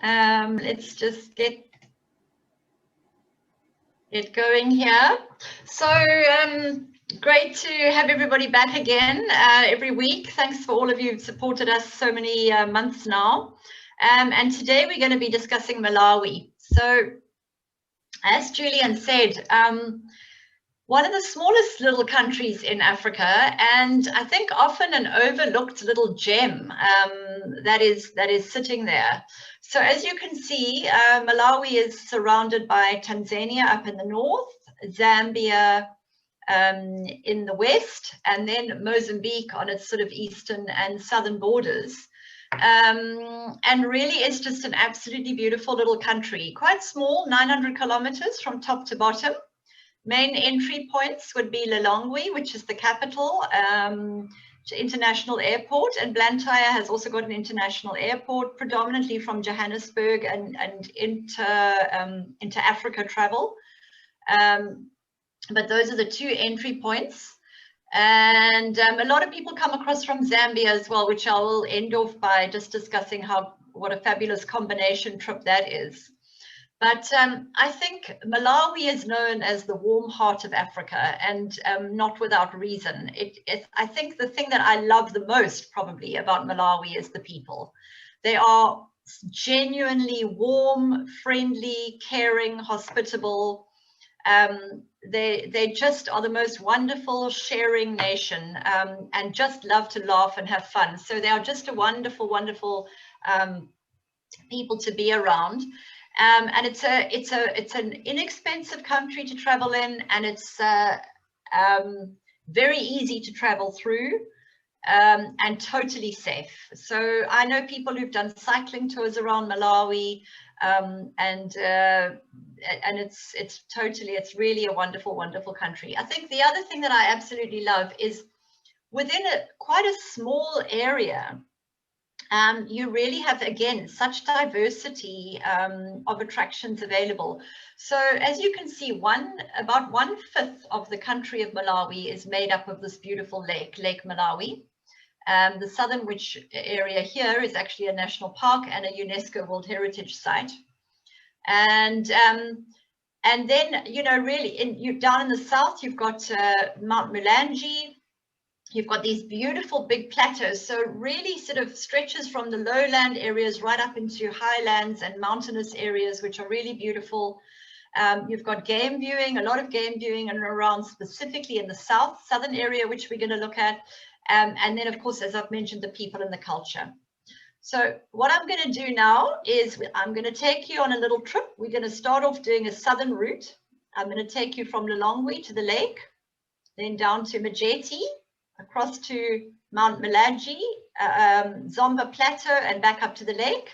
Let's just get going here. So great to have everybody back again every week. Thanks for all of you who've supported us so many months now. And today we're going to be discussing Malawi. So as Julian said, one of the smallest little countries in Africa, and I think often an overlooked little gem that is sitting there. So as you can see, Malawi is surrounded by Tanzania up in the north, Zambia in the west, and then Mozambique on its sort of eastern and southern borders. And really is just an absolutely beautiful little country, quite small, 900 kilometers from top to bottom. Main entry points would be Lilongwe, which is the capital, international airport, and Blantyre has also got an international airport, predominantly from Johannesburg and into Africa travel. But those are the two entry points. And a lot of people come across from Zambia as well, which I will end off by just discussing what a fabulous combination trip that is. But I think Malawi is known as the warm heart of Africa, and not without reason. I think the thing that I love the most probably about Malawi is the people. They are genuinely warm, friendly, caring, hospitable. They just are the most wonderful, sharing nation, and just love to laugh and have fun. So they are just a wonderful, wonderful people to be around. And it's an inexpensive country to travel in, and it's very easy to travel through, and totally safe. So I know people who've done cycling tours around Malawi, and it's really a wonderful, wonderful country. I think the other thing that I absolutely love is within quite a small area, you really have, again, such diversity of attractions available. So as you can see, about 1/5 of the country of Malawi is made up of this beautiful Lake Malawi. The southern area here is actually a national park and a UNESCO World Heritage Site. And then, you know, really down in the south, you've got Mount Mulanje. You've got these beautiful big plateaus, so really sort of stretches from the lowland areas right up into highlands and mountainous areas, which are really beautiful. You've got game viewing, a lot of game viewing and around, specifically in the southern area, which we're going to look at. And then, of course, as I've mentioned, the people and the culture. So what I'm going to do now is I'm going to take you on a little trip. We're going to start off doing a southern route. I'm going to take you from Lilongwe to the lake, then down to Majeti, across to Mount Mulanje, Zomba Plateau, and back up to the lake.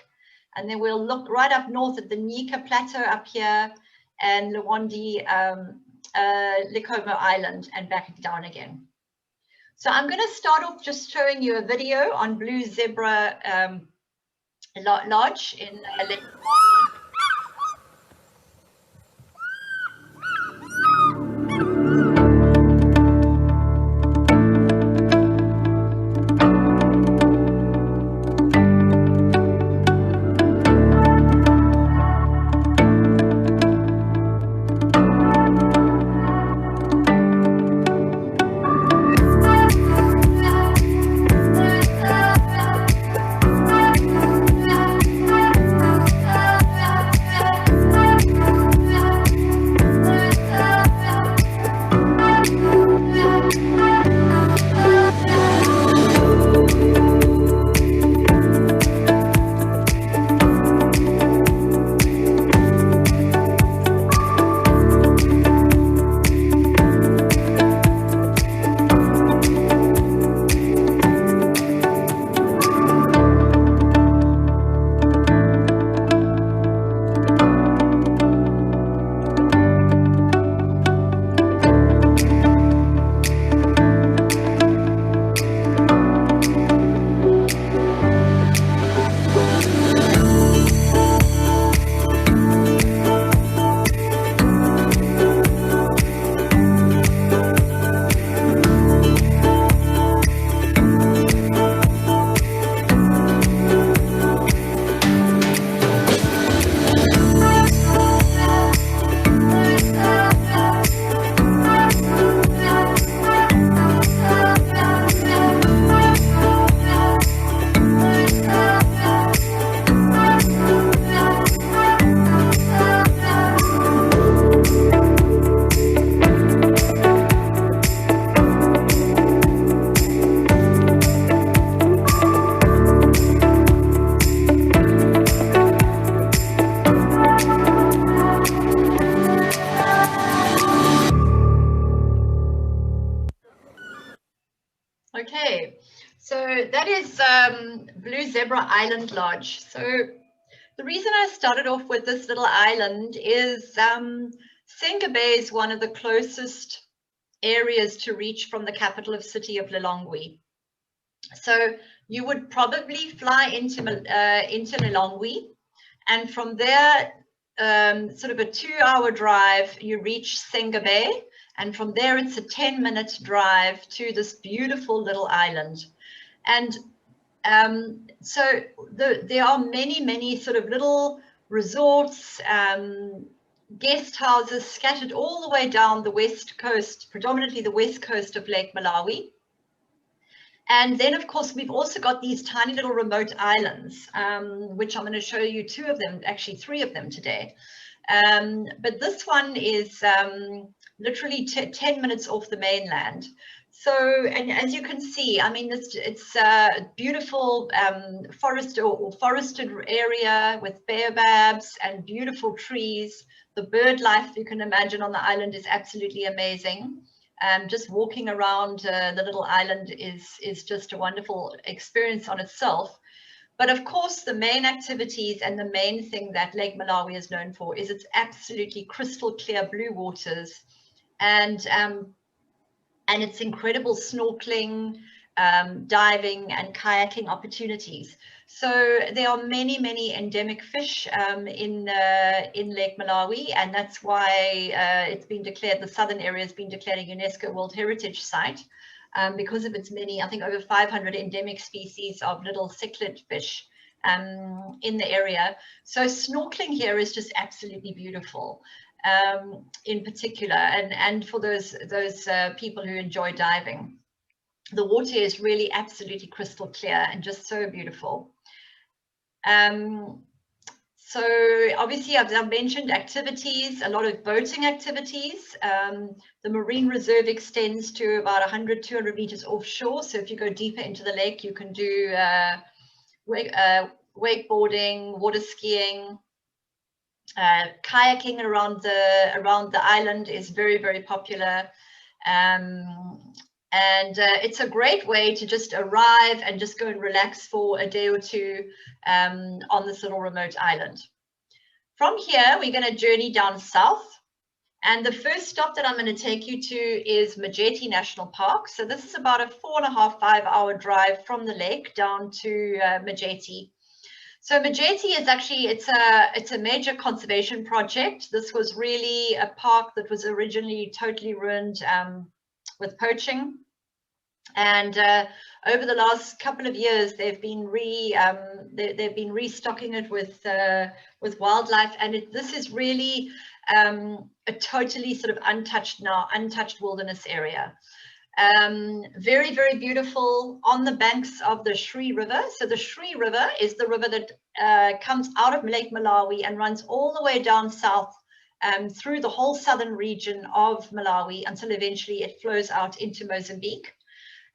And then we'll look right up north at the Nika Plateau up here, and Lwandi, Likomo Island, and back down again. So I'm going to start off just showing you a video on Blue Zebra Lodge in Lake. that is Blue Zebra Island Lodge. So the reason I started off with this little island is Senga Bay is one of the closest areas to reach from the capital of city of Lilongwe. So you would probably fly into Lilongwe, and from there, sort of a 2-hour drive, you reach Senga Bay, and from there it's a 10-minute drive to this beautiful little island. And so there are many sort of little resorts, guest houses scattered all the way down the west coast, predominantly the west coast of Lake Malawi. And then, of course, we've also got these tiny little remote islands, which I'm going to show you 2 of them, actually 3 of them today. But this one is literally 10 minutes off the mainland. So, and as you can see, I mean, it's a beautiful forested area with baobabs and beautiful trees. The bird life you can imagine on the island is absolutely amazing. Just walking around the little island is just a wonderful experience on itself. But of course, the main activities and the main thing that Lake Malawi is known for is its absolutely crystal clear blue waters and its incredible snorkeling, diving and kayaking opportunities. So there are many endemic fish in Lake Malawi, and that's why it's been declared, the southern area has been declared a UNESCO World Heritage Site because of its many, I think over 500 endemic species of little cichlid fish in the area. So snorkeling here is just absolutely beautiful. In particular, and for those people who enjoy diving. The water is really absolutely crystal clear and just so beautiful. So obviously I've mentioned activities, a lot of boating activities. The marine reserve extends to about 100-200 meters offshore. So if you go deeper into the lake, you can do wakeboarding, water skiing. Kayaking around the island is very popular, and it's a great way to just arrive and just go and relax for a day or 2 on this little remote island. From here we're going to journey down south, and the first stop that I'm going to take you to is Majeti National Park. So this is about a 4.5-5 hour drive from the lake down to Majeti. So Majeti is actually, it's a major conservation project. This was really a park that was originally totally ruined with poaching. And over the last couple of years, they've been restocking it with wildlife. And this is really a totally sort of untouched wilderness area. Very beautiful on the banks of the Shri River. So the Shri River is the river that comes out of Lake Malawi and runs all the way down south through the whole southern region of Malawi until eventually it flows out into Mozambique.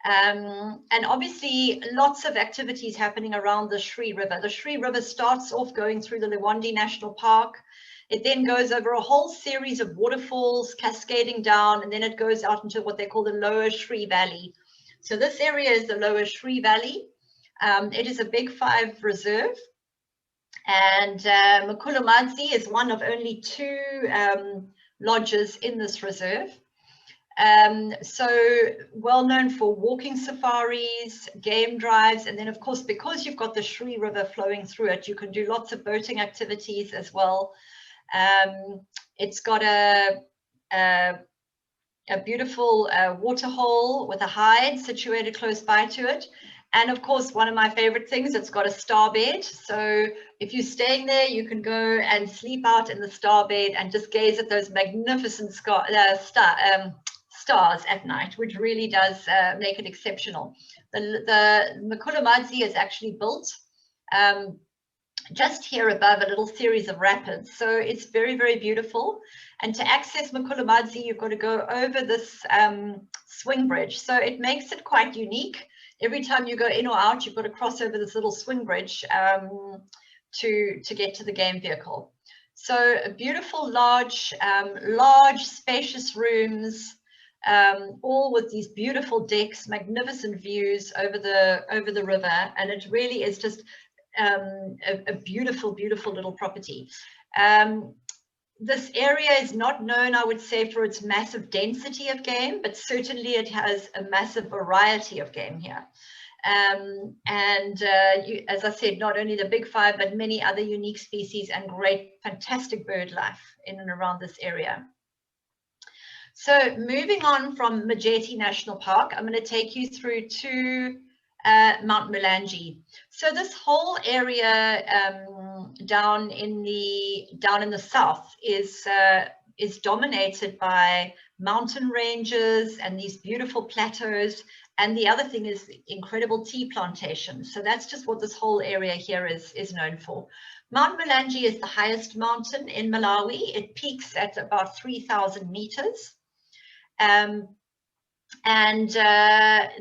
And obviously lots of activities happening around the Shri River. The Shri River starts off going through the Lwandi National Park. It then goes over a whole series of waterfalls cascading down, and then it goes out into what they call the Lower Shri Valley. So this area is the Lower Shri Valley. It is a Big 5 reserve, and Mukulumadzi is one of only 2 lodges in this reserve. So well known for walking safaris, game drives, and then of course, because you've got the Shri River flowing through it, you can do lots of boating activities as well. It's got a beautiful waterhole with a hide situated close by to it. And of course, one of my favorite things, it's got a star bed. So if you're staying there, you can go and sleep out in the star bed and just gaze at those magnificent stars at night, which really does make it exceptional. The Mukulumadzi is actually built just here above a little series of rapids. So it's very beautiful. And to access Mukulumadzi, you've got to go over this swing bridge. So it makes it quite unique. Every time you go in or out, you've got to cross over this little swing bridge to get to the game vehicle. So beautiful, large, spacious rooms, all with these beautiful decks, magnificent views over the river, and it really is just a beautiful, beautiful little property. This area is not known, I would say, for its massive density of game, but certainly it has a massive variety of game here. As I said, not only the big five, but many other unique species and great, fantastic bird life in and around this area. So moving on from Majeti National Park, I'm going to take you through to Mount Mulanje. So this whole area down in the south is dominated by mountain ranges and these beautiful plateaus. And the other thing is incredible tea plantations. So that's just what this whole area here is known for. Mount Mulanje is the highest mountain in Malawi. It peaks at about 3,000 meters.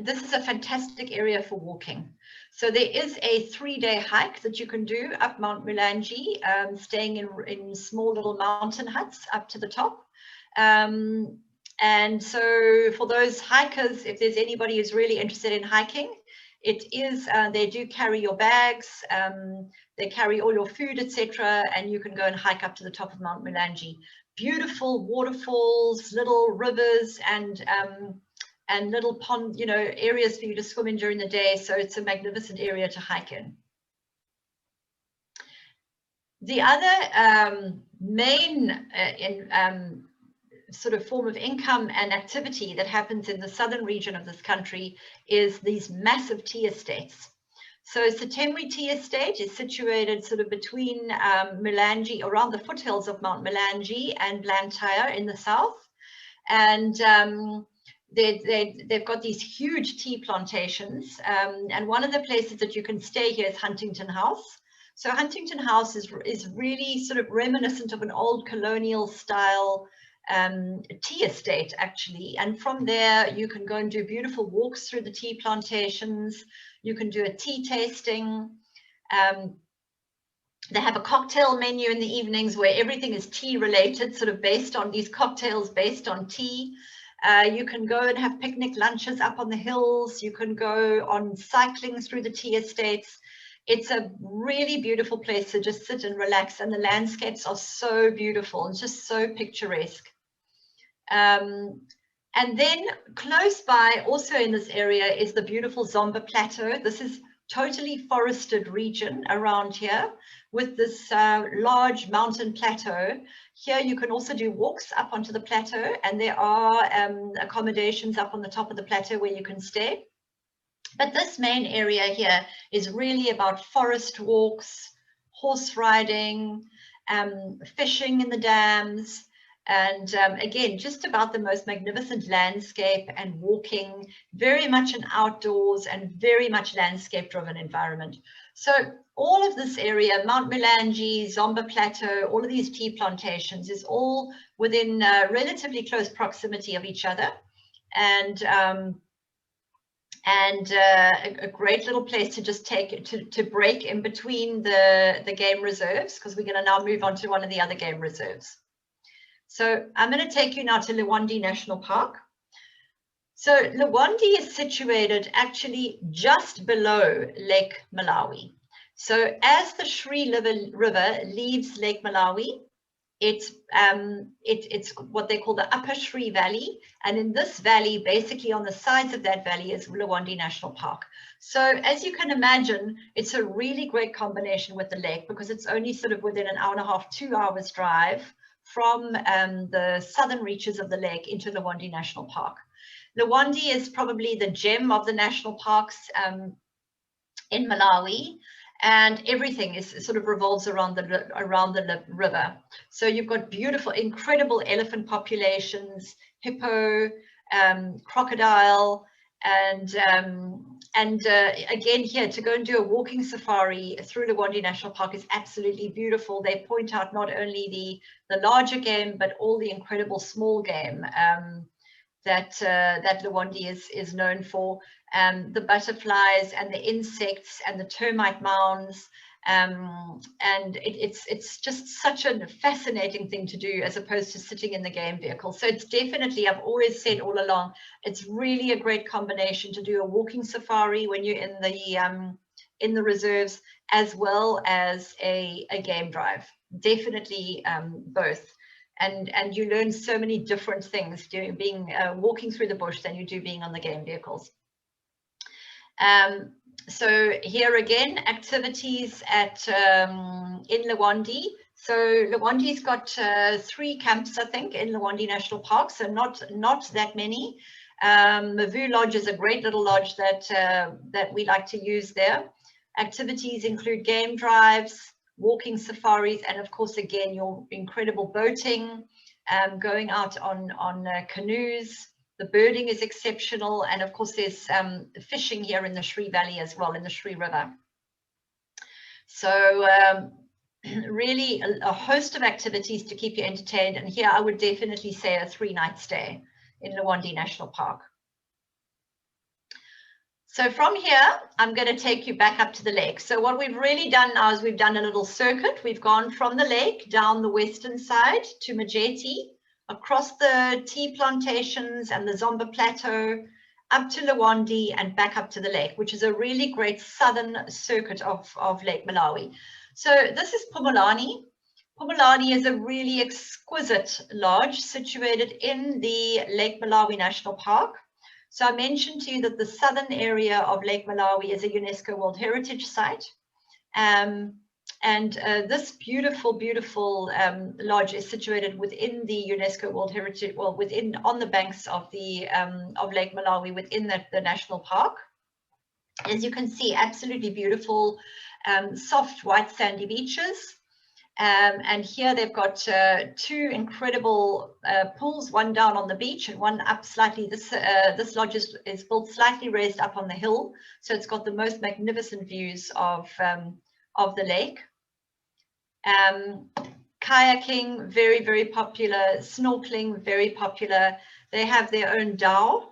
This is a fantastic area for walking. So there is a 3-day hike that you can do up Mount Mulanje, staying in small little mountain huts up to the top. And so for those hikers, if there's anybody who's really interested in hiking, it is, they do carry your bags, they carry all your food, etc., and you can go and hike up to the top of Mount Mulanje. Beautiful waterfalls, little rivers, and little pond, areas for you to swim in during the day. So it's a magnificent area to hike in. The other main sort of form of income and activity that happens in the southern region of this country is these massive tea estates. So Setemwe Tea Estate is situated sort of between Mulanje, around the foothills of Mount Mulanje and Blantyre in the south. And they've got these huge tea plantations. And one of the places that you can stay here is Huntington House. So Huntington House is really sort of reminiscent of an old colonial style tea estate, actually. And from there, you can go and do beautiful walks through the tea plantations. You can do a tea tasting. They have a cocktail menu in the evenings where everything is tea related, sort of based on these cocktails based on tea. You can go and have picnic lunches up on the hills. You can go on cycling through the tea estates. It's a really beautiful place to just sit and relax, and the landscapes are so beautiful and just so picturesque. And then close by, also in this area, is the beautiful Zomba Plateau. This is totally forested region around here with this large mountain plateau. Here you can also do walks up onto the plateau, and there are accommodations up on the top of the plateau where you can stay. But this main area here is really about forest walks, horse riding, fishing in the dams, and again, just about the most magnificent landscape and walking, very much an outdoors and very much landscape driven environment. So all of this area, Mount Mulanje, Zomba Plateau, all of these tea plantations is all within relatively close proximity of each other. And a great little place to just take to break in between the game reserves, because we're going to now move on to one of the other game reserves. So I'm going to take you now to Lwandi National Park. So Lwandi is situated actually just below Lake Malawi. So as the Shri River leaves Lake Malawi, it's what they call the Upper Shri Valley. And in this valley, basically on the sides of that valley, is Lwandi National Park. So as you can imagine, it's a really great combination with the lake, because it's only sort of within an hour and a half, 2 hours drive from the southern reaches of the lake into Lwandi National Park. Lwandi is probably the gem of the national parks in Malawi. And everything is sort of revolves around the river. So you've got beautiful, incredible elephant populations, hippo, crocodile, and again here, to go and do a walking safari through Lwandi National Park is absolutely beautiful. They point out not only the larger game, but all the incredible small game that Lwandi is known for. The butterflies and the insects and the termite mounds, And it's just such a fascinating thing to do as opposed to sitting in the game vehicle. So it's definitely, I've always said all along, it's really a great combination to do a walking safari when you're in the reserves, as well as a game drive. Definitely both. And you learn so many different things doing walking through the bush than you do being on the game vehicles. So here again, activities at in Lwandi. So Lwandi's got 3 camps, I think, in Lwandi National Park, so not that many. Mavu Lodge is a great little lodge that we like to use there. Activities include game drives, walking safaris, and of course, again, your incredible boating, going out on canoes. The birding is exceptional, and of course there's fishing here in the Shri Valley as well, in the Shri River. So really a host of activities to keep you entertained, and here I would definitely say a 3-night stay in Lwandi National Park. So from here, I'm going to take you back up to the lake. So what we've really done now is we've done a little circuit. We've gone from the lake down the western side to Majeti, across the tea plantations and the Zomba Plateau, up to Lwandi and back up to the lake, which is a really great southern circuit of Lake Malawi. So this is Pumulani. Pumulani is a really exquisite lodge situated in the Lake Malawi National Park. So I mentioned to you that the southern area of Lake Malawi is a UNESCO World Heritage Site. This beautiful, beautiful lodge is situated within the UNESCO World Heritage, well, on the banks of Lake Malawi, within the national park. As you can see, absolutely beautiful, soft white sandy beaches. And here they've got 2 incredible pools, one down on the beach and one up slightly. This lodge is built slightly raised up on the hill, so it's got the most magnificent views of the lake. Kayaking, very, very popular. Snorkeling, very popular. They have their own dhow,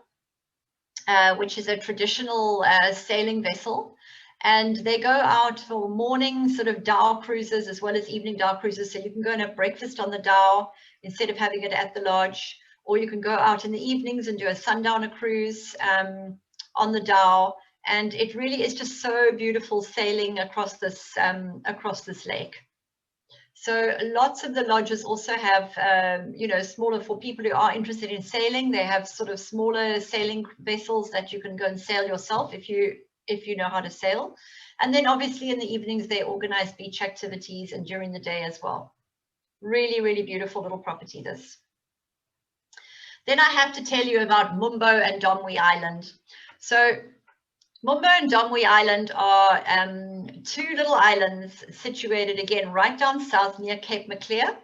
which is a traditional sailing vessel. And they go out for morning sort of dhow cruises as well as evening dhow cruises. So you can go and have breakfast on the dhow instead of having it at the lodge, or you can go out in the evenings and do a sundowner cruise on the dhow. And it really is just so beautiful sailing across this lake. So lots of the lodges also have, smaller, for people who are interested in sailing, they have sort of smaller sailing vessels that you can go and sail yourself if you know how to sail. And then obviously in the evenings, they organize beach activities and during the day as well. Really, really beautiful little property, this. Then I have to tell you about Mumbo and Domwe Island. So Mumbo and Domwe Island are 2 little islands situated again right down south near Cape Maclear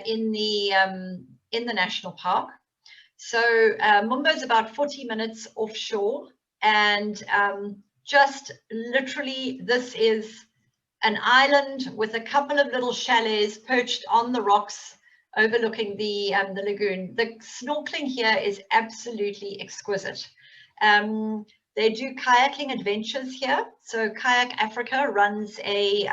in the national park. So Mumbo is about 40 minutes offshore, and just literally this is an island with a couple of little chalets perched on the rocks overlooking the lagoon. The snorkeling here is absolutely exquisite. They do kayaking adventures here. So Kayak Africa runs a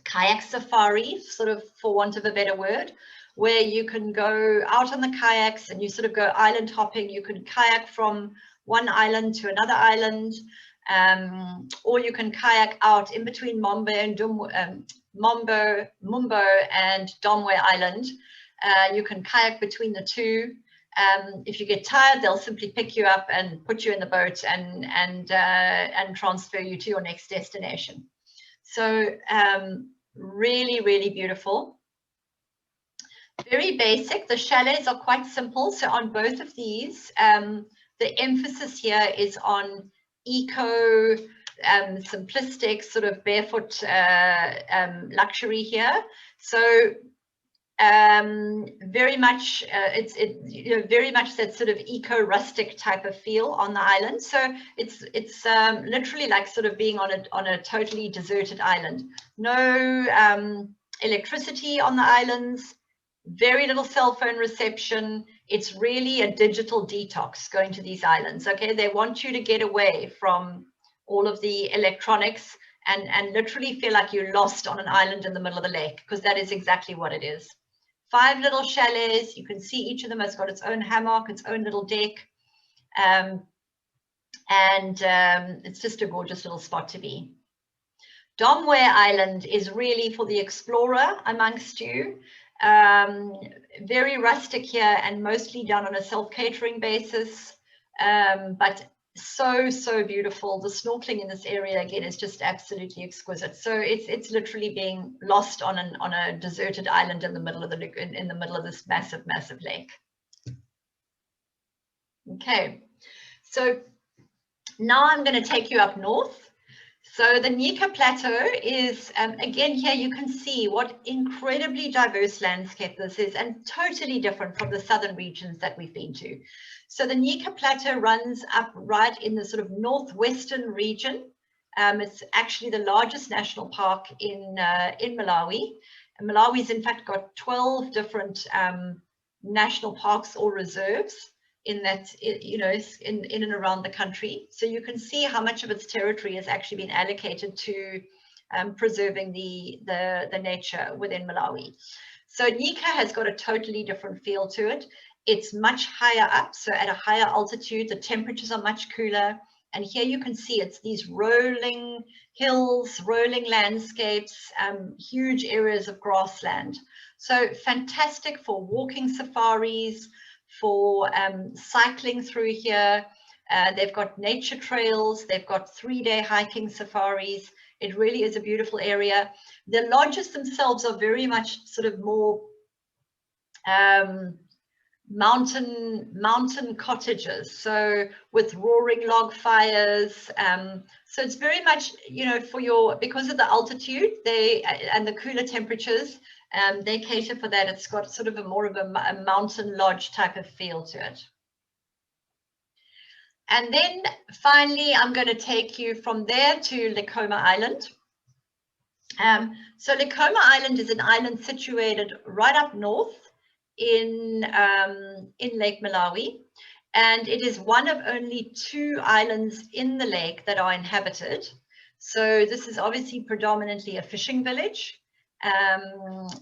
kayak safari, sort of for want of a better word, where you can go out on the kayaks and you sort of go island hopping. You can kayak from one island to another island, or you can kayak out in between Mumbo and Domwe Island. You can kayak between the 2. If you get tired, they'll simply pick you up and put you in the boat and transfer you to your next destination. So really, really beautiful. Very basic. The chalets are quite simple. So on both of these, the emphasis here is on eco, simplistic, sort of barefoot luxury here. So very much very much that sort of eco rustic type of feel on the island. So it's literally like sort of being on a totally deserted island. No electricity on the islands, very little cell phone reception. It's really a digital detox going to these islands. Okay, they want you to get away from all of the electronics and literally feel like you're lost on an island in the middle of the lake, because that is exactly what it is. 5 little chalets. You can see each of them has got its own hammock, its own little deck. It's just a gorgeous little spot to be. Domware Island is really for the explorer amongst you. Very rustic here and mostly done on a self-catering basis, but so beautiful. The snorkeling in this area again is just absolutely exquisite. So it's literally being lost on a deserted island in the middle of this massive lake. Okay, so now I'm going to take you up north. So the Nika Plateau is, again, here you can see what incredibly diverse landscape this is, and totally different from the southern regions that we've been to. So the Nika Plateau runs up right in the sort of northwestern region. It's actually the largest national park in Malawi. And Malawi's in fact got 12 different national parks or reserves in that, you know, in and around the country. So you can see how much of its territory has actually been allocated to preserving the nature within Malawi. So Nika has got a totally different feel to it. It's much higher up, so at a higher altitude, the temperatures are much cooler. And here you can see it's these rolling hills, rolling landscapes, huge areas of grassland. So fantastic for walking safaris, for cycling through here. They've got nature trails, they've got 3-day hiking safaris. It really is a beautiful area. The lodges themselves are very much sort of more mountain cottages, so with roaring log fires. So it's very much, you know, because of the altitude and the cooler temperatures, they cater for that. It's got sort of more of a mountain lodge type of feel to it. And then finally, I'm going to take you from there to Likoma Island. So Likoma Island is an island situated right up north in Lake Malawi, and it is one of only 2 islands in the lake that are inhabited. So this is obviously predominantly a fishing village.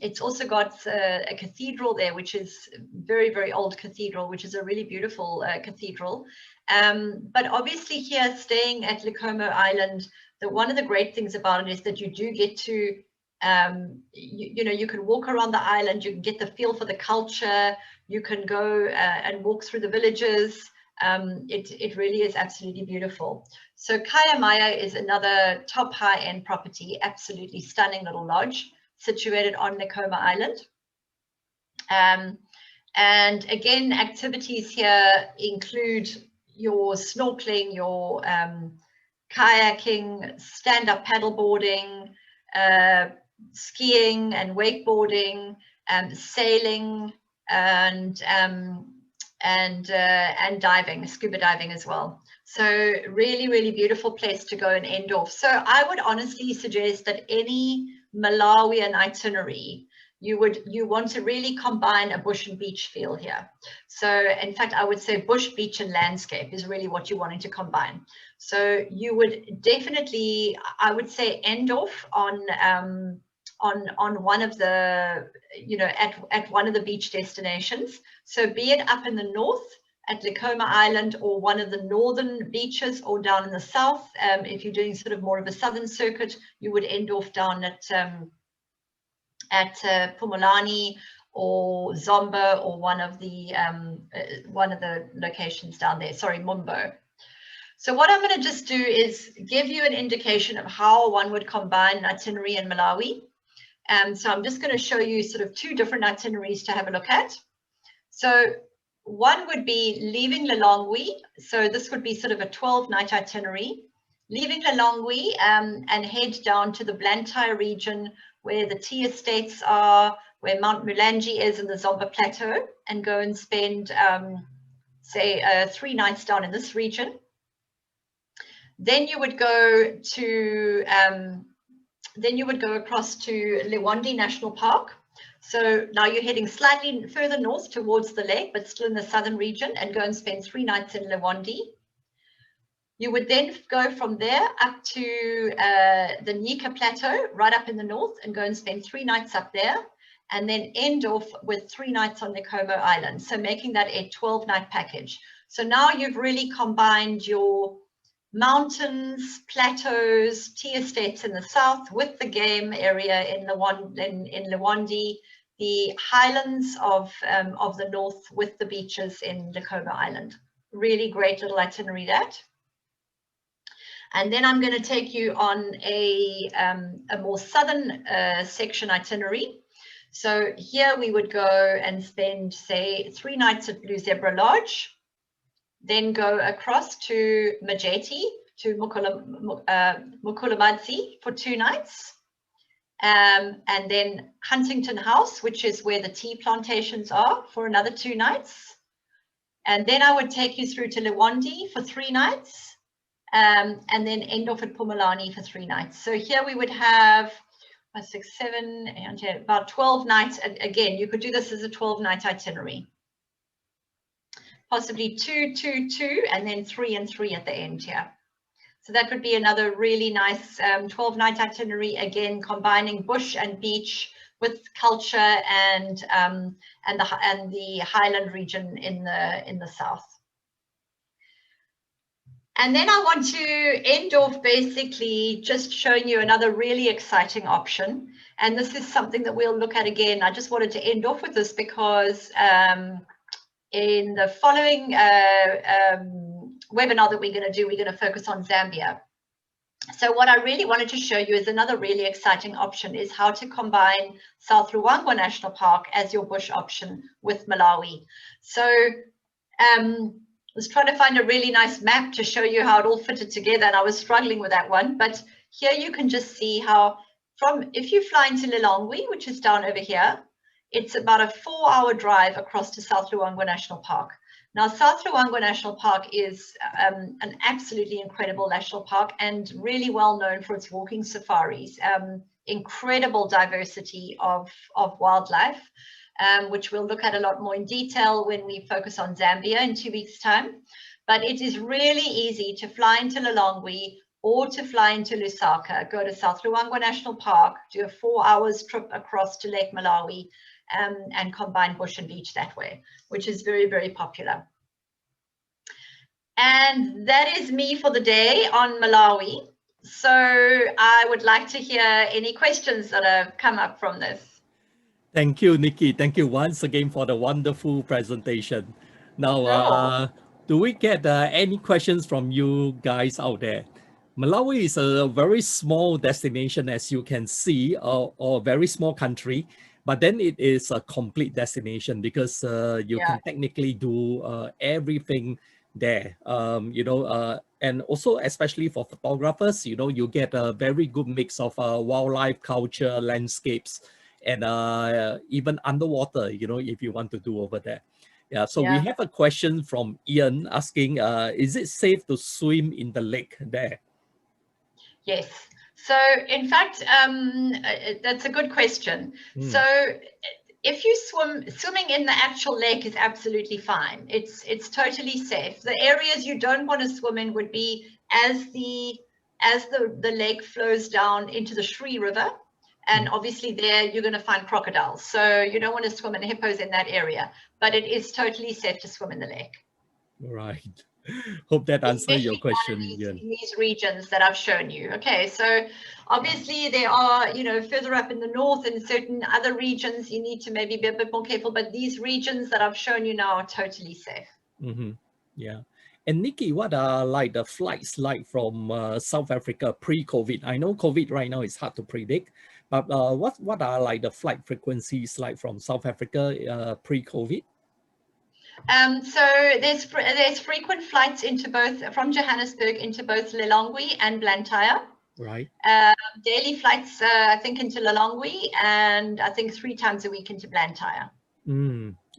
It's also got a cathedral there, which is very old cathedral, which is a really beautiful cathedral. But obviously here, staying at Likoma Island, one of the great things about it is that you do get to, you know, you can walk around the island, you can get the feel for the culture, you can go and walk through the villages. It really is absolutely beautiful. So Kaya Maya is another top high-end property, absolutely stunning little lodge situated on Likoma Island. And again, activities here include your snorkeling, your kayaking, stand-up paddleboarding, skiing and wakeboarding, sailing, and diving, scuba diving as well. So really beautiful place to go and end off. So I would honestly suggest that any Malawian itinerary, you want to really combine a bush and beach feel here. So in fact, I would say bush, beach and landscape is really what you're wanting to combine. So you would definitely, I would say, end off on one of the, you know, at one of the beach destinations. So be it up in the north at Likoma Island, or one of the northern beaches, or down in the south. If you're doing sort of more of a southern circuit, you would end off down at Pumulani or Zomba, or one of the locations down there. Sorry, Mumbo. So what I'm going to just do is give you an indication of how one would combine an itinerary in Malawi. So I'm just going to show you sort of 2 different itineraries to have a look at. So one would be leaving Lilongwe. So this would be sort of a 12-night itinerary. Leaving Lilongwe and head down to the Blantyre region, where the tea estates are, where Mount Mulanje is in the Zomba Plateau, and go and spend, say, 3 nights down in this region. Then you would go to, across to Liwonde National Park. So now you're heading slightly further north towards the lake, but still in the southern region, and go and spend 3 nights in Liwonde. You would then go from there up to the Nika Plateau, right up in the north, and go and spend 3 nights up there, and then end off with 3 nights on Nicobar Island. So making that a 12-night package. So now you've really combined your mountains, plateaus, tea estates in the south with the game area in Lwandi, the highlands of the north with the beaches in Nicobar Island. Really great little itinerary that. And then I'm going to take you on a more southern section itinerary. So here we would go and spend, say, 3 nights at Blue Zebra Lodge, then go across to Majeti, to Mukulamadzi for 2 nights, and then Huntington House, which is where the tea plantations are, for another 2 nights. And then I would take you through to Lwandi for 3 nights, and then end off at Pumalani for 3 nights. So here we would have 6, 7, 8, about 12 nights. And again, you could do this as a 12-night itinerary. Possibly 2, 2, 2, and then 3 and 3 at the end here. So that would be another really nice 12-night itinerary, again, combining bush and beach with culture and the highland region in the south. And then I want to end off basically just showing you another really exciting option. And this is something that we'll look at again. I just wanted to end off with this because in the following webinar that we're going to do, we're going to focus on Zambia. So what I really wanted to show you is another really exciting option is how to combine South Luangwa National Park as your bush option with Malawi. So I was trying to find a really nice map to show you how it all fitted together, and I was struggling with that one. But here you can just see how if you fly into Lilongwe, which is down over here, it's about a 4-hour drive across to South Luangwa National Park. Now, South Luangwa National Park is an absolutely incredible national park and really well known for its walking safaris, incredible diversity of wildlife, which we'll look at a lot more in detail when we focus on Zambia in 2 weeks' time. But it is really easy to fly into Lilongwe or to fly into Lusaka, go to South Luangwa National Park, do a 4-hour trip across to Lake Malawi, and combine bush and beach that way, which is very, very popular. And that is me for the day on Malawi. So I would like to hear any questions that have come up from this. Thank you, Nikki. Thank you once again for the wonderful presentation. Now, do we get any questions from you guys out there? Malawi is a very small destination, as you can see, or a very small country. But then it is a complete destination because you can technically do everything there, and also especially for photographers, you get a very good mix of wildlife, culture, landscapes, and even underwater, if you want to do over there. Yeah, so we have a question from Ian asking, is it safe to swim in the lake there? Yes. So in fact, that's a good question. So if you swimming in the actual lake is absolutely fine. It's totally safe. The areas you don't want to swim in would be as the lake flows down into the Shri River. And obviously there you're going to find crocodiles. So you don't want to swim in hippos in that area, but it is totally safe to swim in the lake. Right. Hope that answers your question. In these regions that I've shown you. Okay, so obviously there are, further up in the north and certain other regions, you need to maybe be a bit more careful, but these regions that I've shown you now are totally safe. Yeah. And Nikki, what are like the flights like from South Africa pre-COVID? I know COVID right now is hard to predict, but what are like the flight frequencies like from South Africa pre-COVID? So there's frequent flights into both, from Johannesburg into both Lilongwe and Blantyre. Right. Daily flights, I think, into Lilongwe, and I think 3 times a week into Blantyre.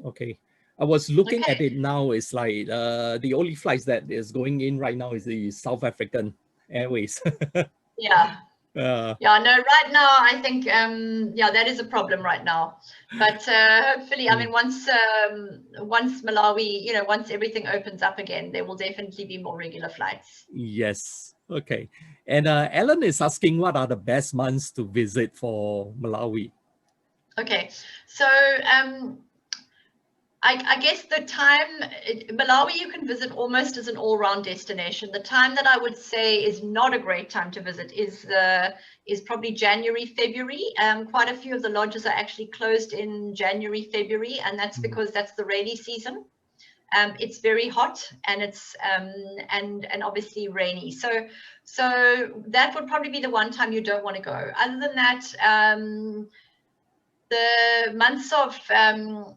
Okay. I was looking at it now. It's like the only flights that is going in right now is the South African Airways. Yeah. Yeah, no, right now I think yeah, that is a problem right now. But hopefully, I mean, once Malawi, once everything opens up again, there will definitely be more regular flights. Yes. Okay. And Ellen is asking, what are the best months to visit for Malawi? Okay, so I guess the time, Malawi you can visit almost as an all-round destination. The time that I would say is not a great time to visit is probably January, February. Quite a few of the lodges are actually closed in January, February, and that's because that's the rainy season. It's very hot and it's and obviously rainy. So that would probably be the one time you don't want to go. Other than that, the months of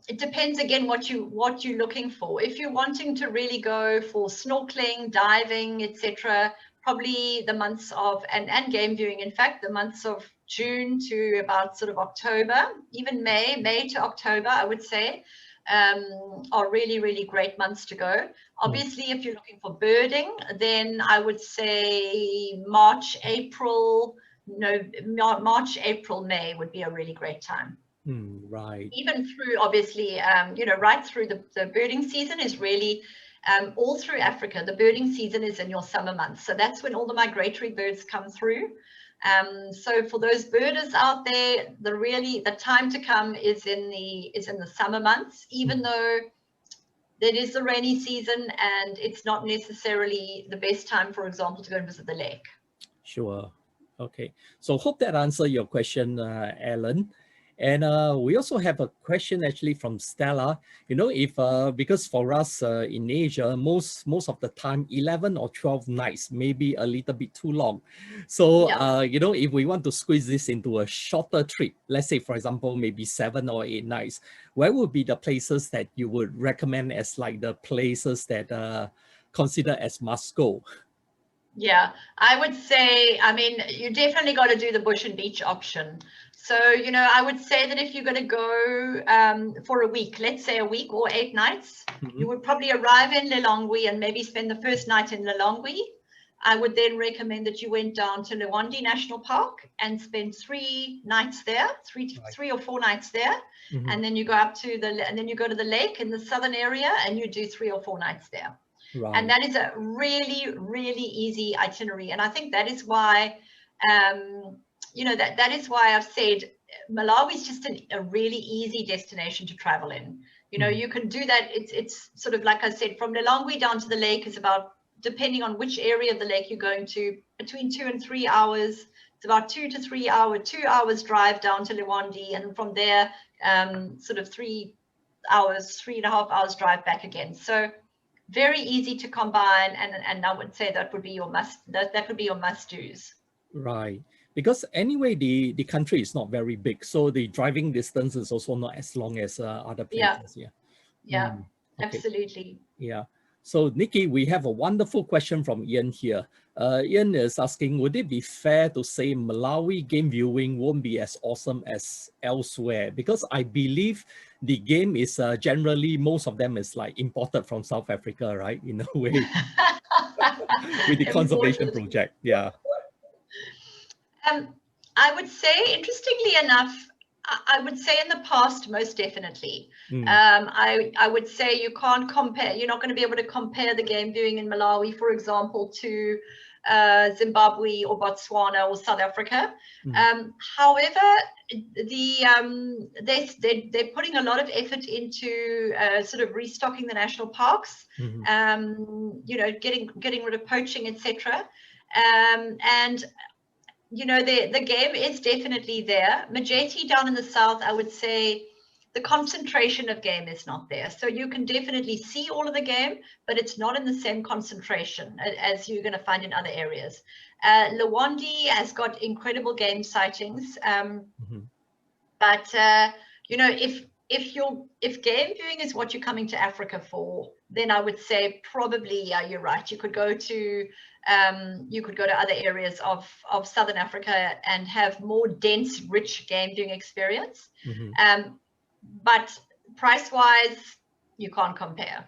it depends again what you're looking for. If you're wanting to really go for snorkeling, diving, etc., probably the months of and game viewing, in fact, the months of June to about sort of October, even May to October, I would say, are really, really great months to go. Obviously, if you're looking for birding, then I would say March, April, May would be a really great time. Right. Even through, obviously, right through the birding season is really all through Africa. The birding season is in your summer months. So that's when all the migratory birds come through. So for those birders out there, the time to come is in the summer months, even though it is the rainy season and it's not necessarily the best time, for example, to go and visit the lake. Sure. Okay. So hope that answered your question, Ellen. And we also have a question actually from Stella. If because for us in Asia, most of the time, 11 or 12 nights may be a little bit too long. So if we want to squeeze this into a shorter trip, let's say for example maybe 7 or 8 nights, where would be the places that you would recommend as like the places that consider as must go? Yeah, I would say, I mean, you definitely got to do the bush and beach option. So, I would say that if you're going to go for a week, let's say a week or 8 nights, you would probably arrive in Lilongwe and maybe spend the first night in Lilongwe. I would then recommend that you went down to Lewandi National Park and spend 3 nights there, three or 4 nights there. And then you go and then you go to the lake in the southern area and you do 3 or 4 nights there. Right. And that is a really, really easy itinerary. And I think that is why, that is why I've said Malawi is just a really easy destination to travel in. You can do that. It's sort of like I said, from Lilongwe down to the lake is about, depending on which area of the lake you're going to, between 2 and 3 hours. It's about 2 to 3 hours, 2 hours drive down to Lewandi, and from there, sort of 3 hours, 3.5 hours drive back again. So very easy to combine, and I would say that would be your that would be your must-dos. Right. Because anyway, the country is not very big, so the driving distance is also not as long as other places. Yeah, okay. Absolutely. Yeah. So Nikki, we have a wonderful question from Ian here. Ian is asking, would it be fair to say Malawi game viewing won't be as awesome as elsewhere? Because I believe the game is generally, most of them is like imported from South Africa, right? In a way, with the conservation project. Yeah. I would say, interestingly enough, I would say in the past, most definitely. I would say you can't compare, you're not going to be able to compare the game viewing in Malawi, for example, to Zimbabwe or Botswana or South Africa. However, they're putting a lot of effort into sort of restocking the national parks, getting rid of poaching, etc. And the game is definitely there. Majeti down in the south, I would say the concentration of game is not there. So you can definitely see all of the game, but it's not in the same concentration as you're going to find in other areas. Lewandi has got incredible game sightings. But, if game viewing is what you're coming to Africa for, then I would say probably, yeah, you're right. You could go to other areas of Southern Africa and have more dense, rich game viewing experience. But price-wise, you can't compare.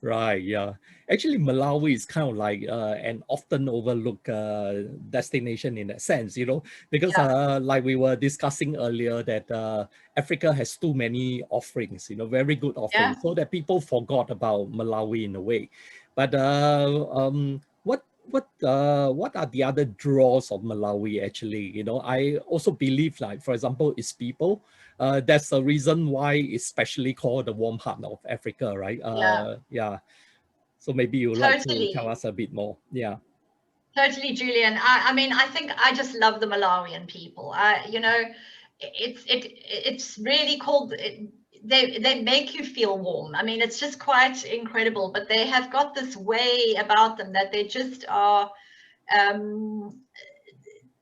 Right, yeah. Actually, Malawi is kind of like an often overlooked destination in that sense, because Yeah, like we were discussing earlier that Africa has too many offerings, very good yeah. offerings, so that people forgot about Malawi in a way. But what are the other draws of Malawi actually? I also believe, like, for example, its people. That's the reason why it's specially called the warm heart of Africa, right? Yeah, Yeah. So maybe you'd like to tell totally. us a bit more. Yeah. Totally, Julian. I mean, I think I just love the Malawian people. It's really called. They make you feel warm. I mean, it's just quite incredible. But they have got this way about them that they just are, um,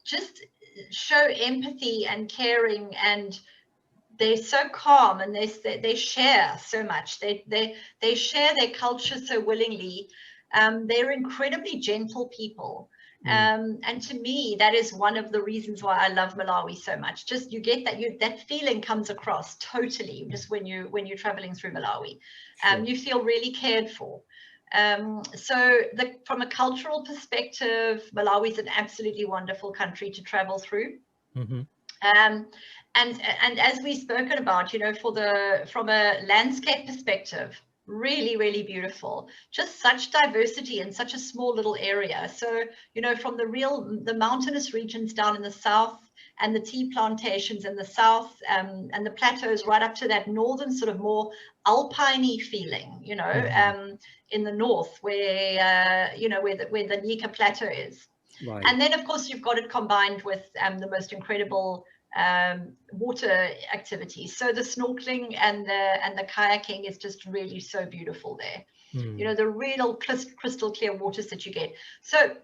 just show empathy and caring, and they're so calm, and they share so much. They share their culture so willingly. They're incredibly gentle people. Mm, And to me, that is one of the reasons why I love Malawi so much. Just you get that feeling comes across totally just when you're traveling through Malawi. sure. You feel really cared for. So from a cultural perspective, Malawi is an absolutely wonderful country to travel through. Mm-hmm. Um, and as we've spoken about, from a landscape perspective, really, really beautiful. Just such diversity in such a small little area. So, from the mountainous regions down in the south, and the tea plantations in the south, and the plateaus right up to that northern sort of more alpine feeling, Mm-hmm. in the north where the Nika Plateau is. Right. And then, of course, you've got it combined with the most incredible water activities. So the snorkeling and the kayaking is just really so beautiful there. Mm, The real crystal clear waters that you get. So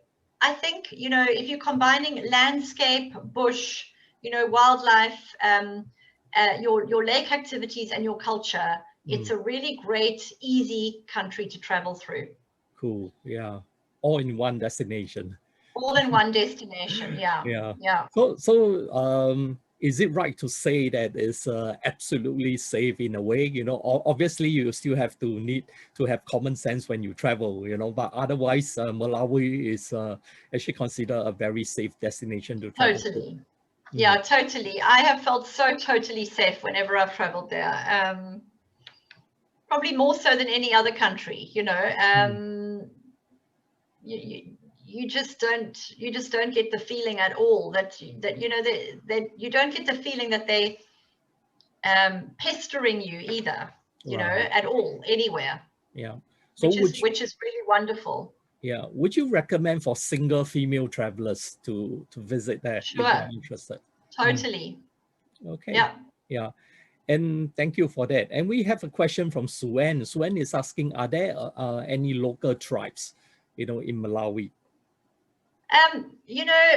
I think, if you're combining landscape, bush, wildlife, your lake activities and your culture, it's mm, a really great, easy country to travel through. cool. Yeah. All in one destination. All in one destination. Yeah. Yeah. Yeah. So, is it right to say that it's absolutely safe in a way? Obviously you still have to need to have common sense when you travel, but otherwise, Malawi is actually considered a very safe destination to travel to. Totally. Mm, Yeah, totally. I have felt so totally safe whenever I've traveled there. Probably more so than any other country, mm, you, you, you just don't get the feeling at all that you don't get the feeling that they pestering you either, right. at all, anywhere, Yeah. So which is would you, which is really wonderful. yeah, would you recommend for single female travelers to visit there if they're Sure, interested? Mm, totally. okay. Yeah. Yeah. And thank you for that. And we have a question from Suen. Suen is asking, are there any local tribes, in Malawi?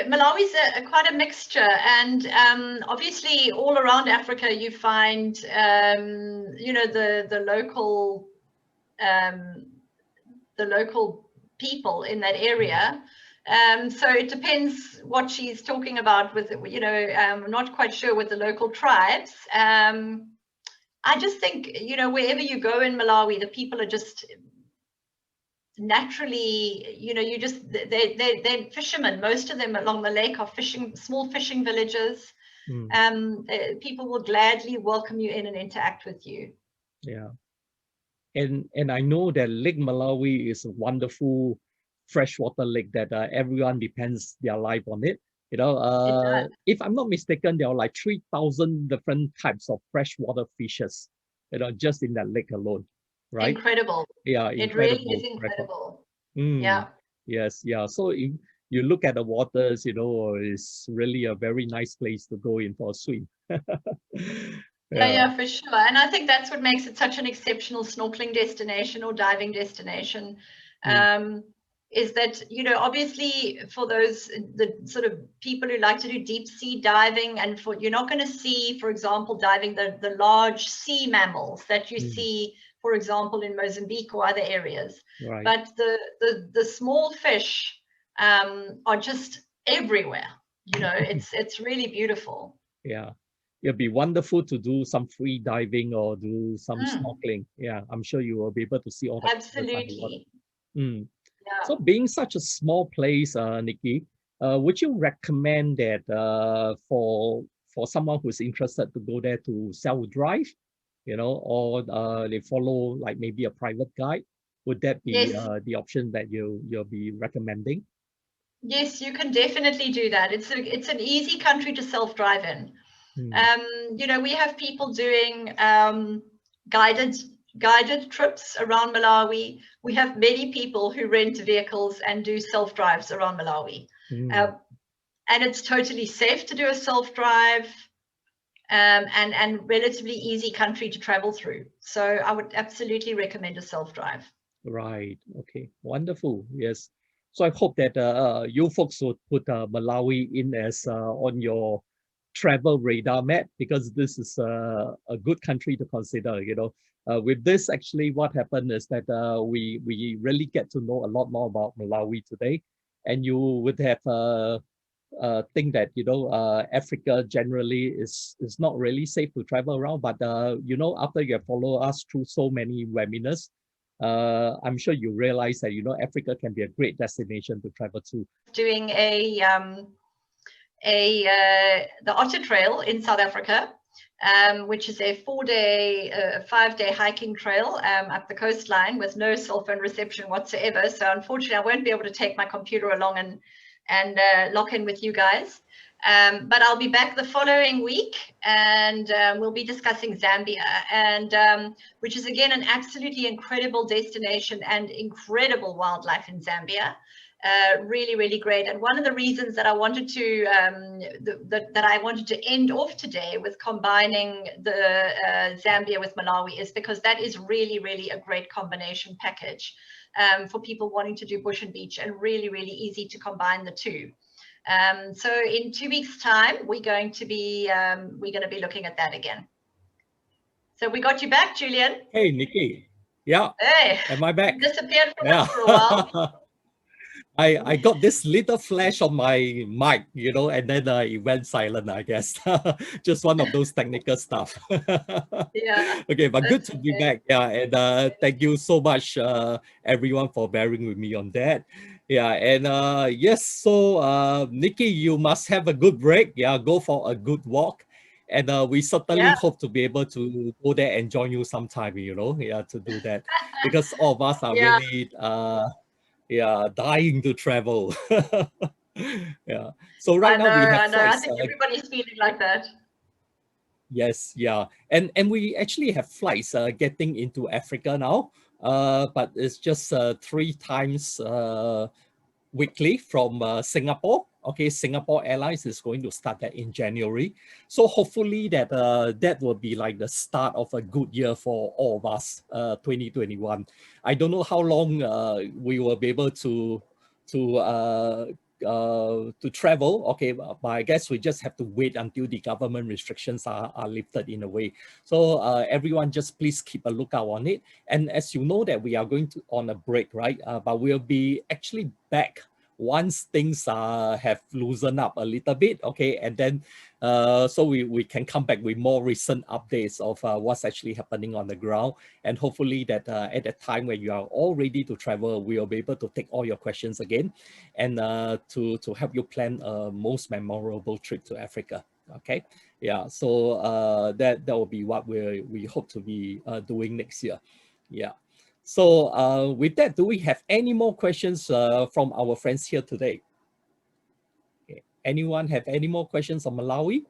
Malawi's quite a mixture, and obviously all around Africa you find, um, the local people in that Mm, area. So it depends what she's talking about with, I'm not quite sure with the local tribes. I just think, wherever you go in Malawi, the people are just naturally, they're fishermen. Most of them along the lake are fishing, small fishing villages. mm, People will gladly welcome you in and interact with you. yeah. And I know that Lake Malawi is a wonderful freshwater lake that everyone depends their life on it. It If I'm not mistaken, there are like 3,000 different types of freshwater fishes, just in that lake alone, right? incredible. Yeah, It really is incredible record. incredible. Mm, Yeah. yes, yeah. So if you look at the waters, it's really a very nice place to go in for a swim. Yeah, Yeah. yeah, for sure. And I think that's what makes it such an exceptional snorkeling destination or diving destination. Mm, Um, is that, obviously for the sort of people who like to do deep sea diving, and you're not going to see, for example, diving the large sea mammals that you mm, see, for example, in Mozambique or other areas. right. But the small fish are just everywhere. It's really beautiful. Yeah. it'd be wonderful to do some free diving or do some Mm, snorkeling. Yeah, I'm sure you will be able to see all the colors underwater. absolutely. Mm. Yeah. So being such a small place, Nikki, would you recommend that for someone who's interested to go there to self-drive, or they follow like maybe a private guide? Would that be Yes. the option that you'll be recommending? Yes, you can definitely do that. It's an easy country to self-drive in. Mm, We have people doing guided guided trips around Malawi. We have many people who rent vehicles and do self-drives around Malawi. mm. Um, and it's totally safe to do a self-drive, and relatively easy country to travel through. So I would absolutely recommend a self-drive. Right. Okay. Wonderful. Yes. So I hope that you folks would put Malawi in as on your travel radar map, because this is a good country to consider. With this, actually, what happened is that we really get to know a lot more about Malawi today, and you would have think that Africa generally is not really safe to travel around. But after you have followed us through so many webinars, I'm sure you realize that Africa can be a great destination to travel to. Doing the Otter Trail in South Africa, which is a 5-day hiking trail up the coastline with no cell phone reception whatsoever. So unfortunately, I won't be able to take my computer along and lock in with you guys. But I'll be back the following week, and we'll be discussing Zambia, and which is again an absolutely incredible destination and incredible wildlife in Zambia. Really, really great. And one of the reasons that I wanted to that I wanted to end off today with combining the Zambia with Malawi is because that is really, really a great combination package for people wanting to do bush and beach, and really, really easy to combine the two. So in 2 weeks' time, we're going to be looking at that again. So we got you back, Julian. Hey, Nikki. Yeah. Hey, Am I back? you disappeared from Yeah. us for a while. I got this little flash on my mic, and then it went silent, I guess. Just one of those technical stuff. Yeah, Okay, but good that's to be okay. back. Yeah, and thank you so much, everyone, for bearing with me on that. Yeah, and yes, so Nikki, you must have a good break. Yeah, go for a good walk. And we certainly Yeah. hope to be able to go there and join you sometime, to do that. Because all of us are Yeah, really dying to travel. Yeah. So right I now know, we have I know. I flights. think everybody's feeling like that. Yes, yeah, and we actually have flights getting into Africa now. But it's just 3 times weekly from Singapore. Okay, Singapore Airlines is going to start that in January. So hopefully that will be like the start of a good year for all of us, 2021. I don't know how long we will be able to to travel. Okay, but I guess we just have to wait until the government restrictions are lifted in a way. So everyone just please keep a lookout on it. And as you know that we are going to on a break, right? But we'll be actually back once things have loosened up a little bit, okay, and then so we can come back with more recent updates of what's actually happening on the ground, and hopefully that at that time when you are all ready to travel, we'll be able to take all your questions again, and to help you plan a most memorable trip to Africa. Okay, yeah, so that will be what we hope to be doing next year. Yeah. So with that, do we have any more questions from our friends here today? Okay. Anyone have any more questions on Malawi?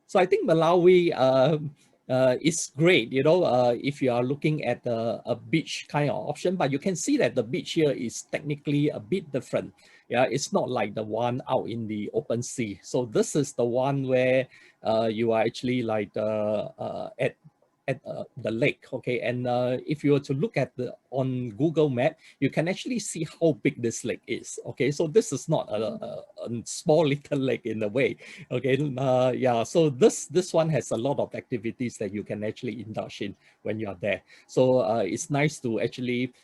So I think Malawi is great, if you are looking at a beach kind of option, but you can see that the beach here is technically a bit different. Yeah, it's not like the one out in the open sea. So this is the one where you are actually like at the lake, okay? And if you were to look at on Google Map, you can actually see how big this lake is, okay? So this is not a small little lake in a way, okay? Yeah, so this one has a lot of activities that you can actually indulge in when you are there. So it's nice to actually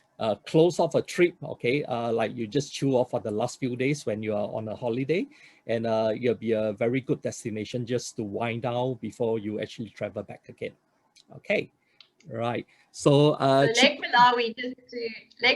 close off a trip, okay? Like you just chill off for the last few days when you are on a holiday, and it'll be a very good destination just to wind down before you actually travel back again. Okay, right. So, So Lake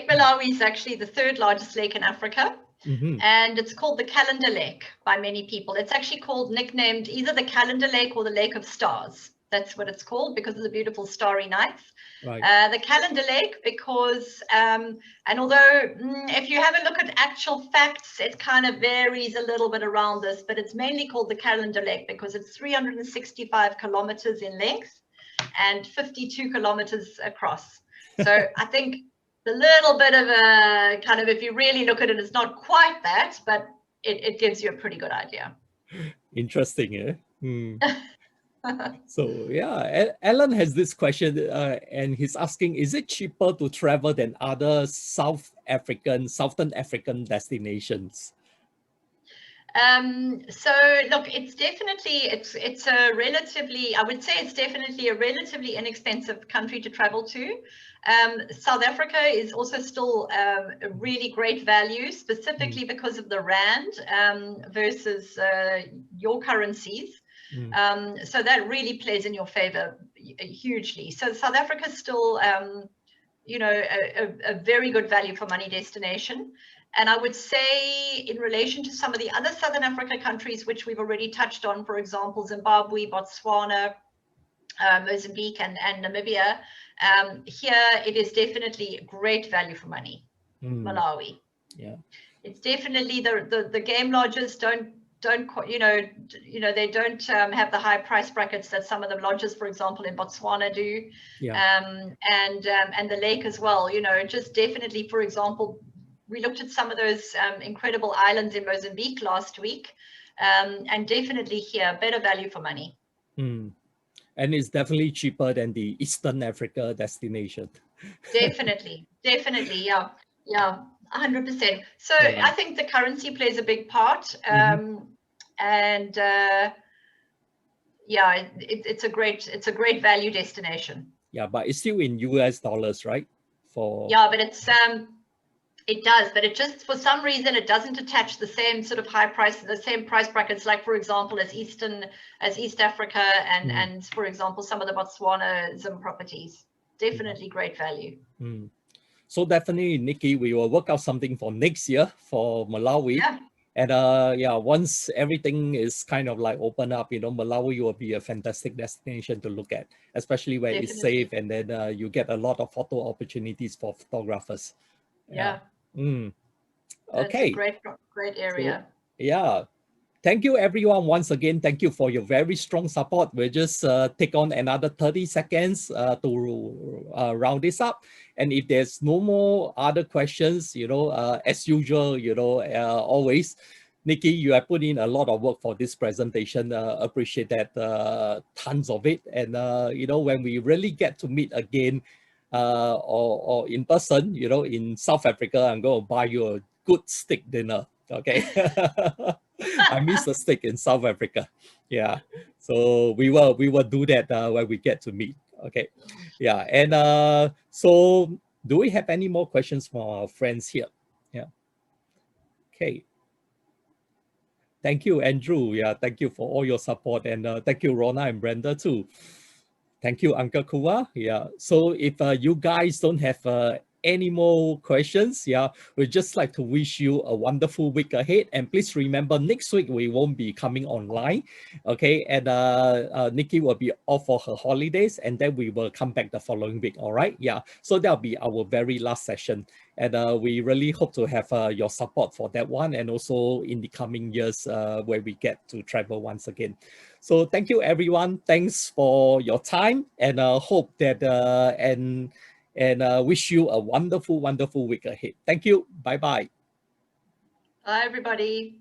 Malawi is actually the third largest lake in Africa. And it's called the Calendar Lake by many people. It's actually nicknamed either the Calendar Lake or the Lake of Stars. That's what it's called because of the beautiful starry nights. Right. The Calendar Lake because, and although if you have a look at actual facts, it kind of varies a little bit around this, but it's mainly called the Calendar Lake because it's 365 kilometers in length and 52 kilometers across. So I think a little bit of a kind of, if you really look at it, it's not quite that, but it gives you a pretty good idea. Interesting, eh? So yeah, Alan has this question and he's asking, is it cheaper to travel than other Southern African destinations? So look, it's definitely, it's a relatively, I would say it's definitely a relatively inexpensive country to travel to. South Africa is also still a really great value, specifically because of the rand versus your currencies. So that really plays in your favor hugely. So South Africa is still, you know, a very good value for money destination. And I would say in relation to some of the other Southern Africa countries, which we've already touched on, for example, Zimbabwe, Botswana, Mozambique, and Namibia, here it is definitely great value for money. Malawi. Yeah. It's definitely the game lodges don't you know they don't have the high price brackets that some of the lodges, for example, in Botswana do. Yeah. And the lake as well, you know, just definitely, for example, we looked at some of those incredible islands in Mozambique last week, and definitely here, better value for money. And it's definitely cheaper than the Eastern Africa destination. Definitely, yeah, 100%. So I think the currency plays a big part, and yeah, it's a great value destination. Yeah, but it's still in US dollars, right? Yeah, but it does, but it just, for some reason, it doesn't attach the same sort of the same price brackets, like, for example, as East Africa and for example, some of the Botswana Zim properties. Definitely great value. So definitely, Nikki, we will work out something for next year for Malawi. Yeah. And yeah, once everything is kind of like open up, you know, Malawi will be a fantastic destination to look at, especially where it's safe, and then you get a lot of photo opportunities for photographers. Yeah. Okay. It's a great area. So, yeah. Thank you, everyone. Once again, thank you for your very strong support. We'll just take on another 30 seconds to round this up. And if there's no more other questions, you know, as usual, you know, always, Nikki, you have put in a lot of work for this presentation. Appreciate that, tons of it. And, you know, when we really get to meet again or in person, you know, in South Africa, I'm going to buy you a good steak dinner. Okay. I miss the steak in South Africa. Yeah. So we will do that when we get to meet. Okay. Yeah. And so do we have any more questions from our friends here? Yeah. Okay. Thank you, Andrew. Yeah, thank you for all your support. And thank you, Rona and Brenda, too. Thank you, Uncle Kuwa. Yeah. So if you guys don't have any more questions, yeah, we'd just like to wish you a wonderful week ahead. And please remember, next week we won't be coming online. Okay. And Nikki will be off for her holidays, and then we will come back the following week. All right. Yeah. So that'll be our very last session. And we really hope to have your support for that one, and also in the coming years where we get to travel once again. So thank you, everyone. Thanks for your time, and hope that and wish you a wonderful, wonderful week ahead. Thank you. Bye-bye. Bye, everybody.